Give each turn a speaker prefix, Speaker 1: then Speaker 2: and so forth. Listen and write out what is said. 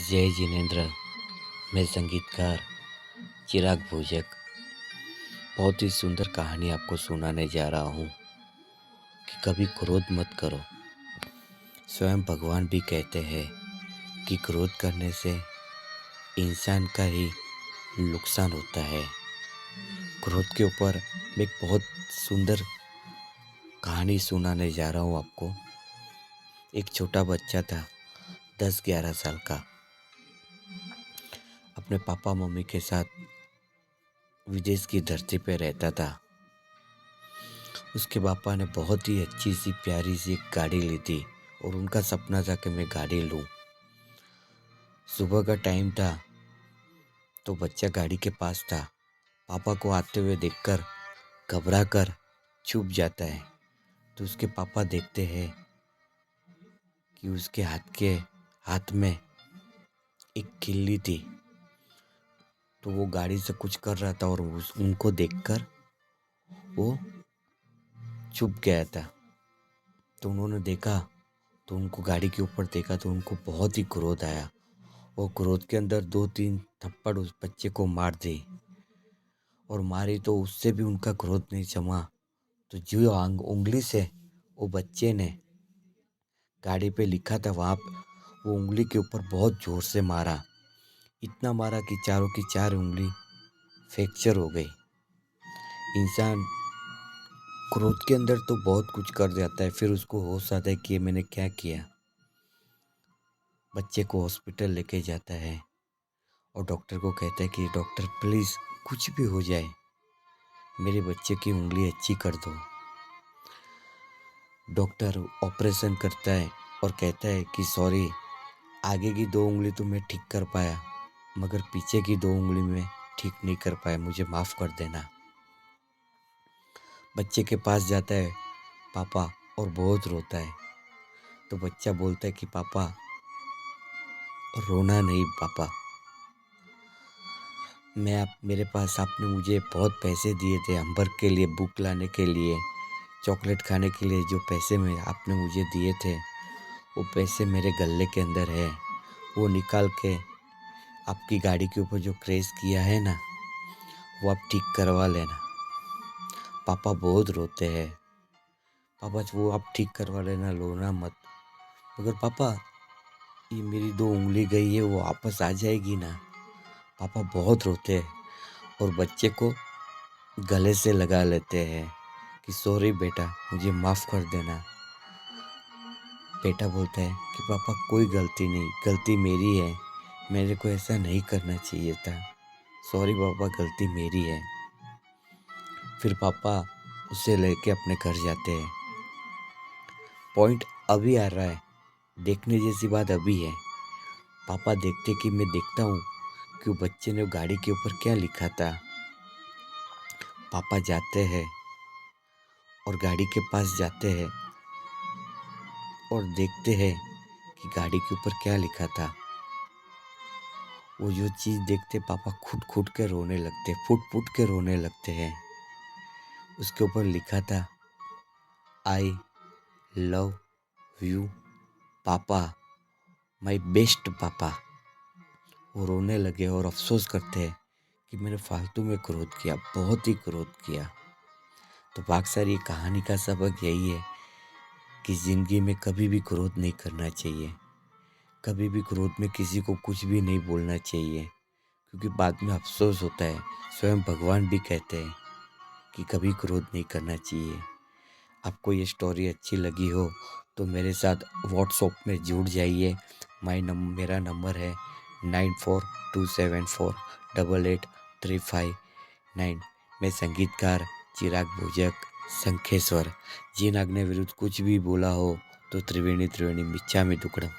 Speaker 1: जय जिनेंद्र। मैं संगीतकार चिराग भोजक बहुत ही सुंदर कहानी आपको सुनाने जा रहा हूँ कि कभी क्रोध मत करो। स्वयं भगवान भी कहते हैं कि क्रोध करने से इंसान का ही नुकसान होता है। क्रोध के ऊपर मैं एक बहुत सुंदर कहानी सुनाने जा रहा हूँ आपको। एक छोटा बच्चा था 10-11 साल का, अपने पापा मम्मी के साथ विदेश की धरती पे रहता था। उसके पापा ने बहुत ही अच्छी सी प्यारी सी एक गाड़ी ली थी और उनका सपना था कि मैं गाड़ी लूं। सुबह का टाइम था तो बच्चा गाड़ी के पास था। पापा को आते हुए देखकर घबरा कर छुप जाता है। तो उसके पापा देखते हैं कि उसके हाथ में एक किल्ली थी। तो वो गाड़ी से कुछ कर रहा था और उनको देखकर वो छुप गया था। तो उन्होंने देखा, तो उनको गाड़ी के ऊपर देखा तो उनको बहुत ही क्रोध आया और क्रोध के अंदर 2-3 थप्पड़ उस बच्चे को मार दी। और मारी तो उससे भी उनका क्रोध नहीं जमा। तो जो उंगली से वो बच्चे ने गाड़ी पे लिखा था वहाँ वो उंगली के ऊपर बहुत जोर से मारा। इतना मारा कि चारों की चार उंगली फ्रैक्चर हो गई। इंसान क्रोध के अंदर तो बहुत कुछ कर जाता है, फिर उसको होश आता है कि ये मैंने क्या किया। बच्चे को हॉस्पिटल लेके जाता है और डॉक्टर को कहता है कि डॉक्टर प्लीज़ कुछ भी हो जाए, मेरे बच्चे की उंगली अच्छी कर दो। डॉक्टर ऑपरेशन करता है और कहता है कि सॉरी, आगे की 2 उंगली तो मैं ठीक कर पाया मगर पीछे की 2 उंगली में ठीक नहीं कर पाया, मुझे माफ़ कर देना। बच्चे के पास जाता है पापा और बहुत रोता है। तो बच्चा बोलता है कि पापा रोना नहीं पापा, मेरे पास आपने मुझे बहुत पैसे दिए थे होमवर्क के लिए, बुक लाने के लिए, चॉकलेट खाने के लिए। जो पैसे में आपने मुझे दिए थे वो पैसे मेरे गले के अंदर है। वो निकाल के आपकी गाड़ी के ऊपर जो क्रेश किया है ना, वो आप ठीक करवा लेना। पापा बहुत रोते हैं, पापा वो आप ठीक करवा लेना, रोना मत। मगर पापा ये मेरी 2 उंगली गई है, वो वापस आ जाएगी ना। पापा बहुत रोते हैं और बच्चे को गले से लगा लेते हैं कि सॉरी बेटा, मुझे माफ़ कर देना। बेटा बोलता है कि पापा कोई गलती नहीं, गलती मेरी है, मेरे को ऐसा नहीं करना चाहिए था, सॉरी पापा, गलती मेरी है। फिर पापा उसे लेके अपने घर जाते हैं। पॉइंट अभी आ रहा है, देखने जैसी बात अभी है। पापा देखते कि मैं देखता हूँ कि बच्चे ने गाड़ी के ऊपर क्या लिखा था। पापा जाते हैं और गाड़ी के पास जाते हैं और देखते हैं कि गाड़ी के ऊपर क्या लिखा था। वो जो चीज़ देखते पापा खुद के रोने लगते, फुट के रोने लगते हैं। उसके ऊपर लिखा था आई लव यू पापा, माई बेस्ट पापा। वो रोने लगे और अफसोस करते हैं कि मैंने फालतू में क्रोध किया, बहुत ही क्रोध किया। तो बाक्सर ये कहानी का सबक यही है कि ज़िंदगी में कभी भी क्रोध नहीं करना चाहिए। कभी भी क्रोध में किसी को कुछ भी नहीं बोलना चाहिए, क्योंकि बाद में अफसोस होता है। स्वयं भगवान भी कहते हैं कि कभी क्रोध नहीं करना चाहिए। आपको ये स्टोरी अच्छी लगी हो तो मेरे साथ व्हाट्सएप में जुड़ जाइए। मेरा नंबर है 9427488359। मैं संगीतकार चिराग भोजक, शंखेश्वर। जिन आज्ञा विरुद्ध कुछ भी बोला हो तो त्रिवेणी त्रिवेणी मिच्छामि दुक्कडम।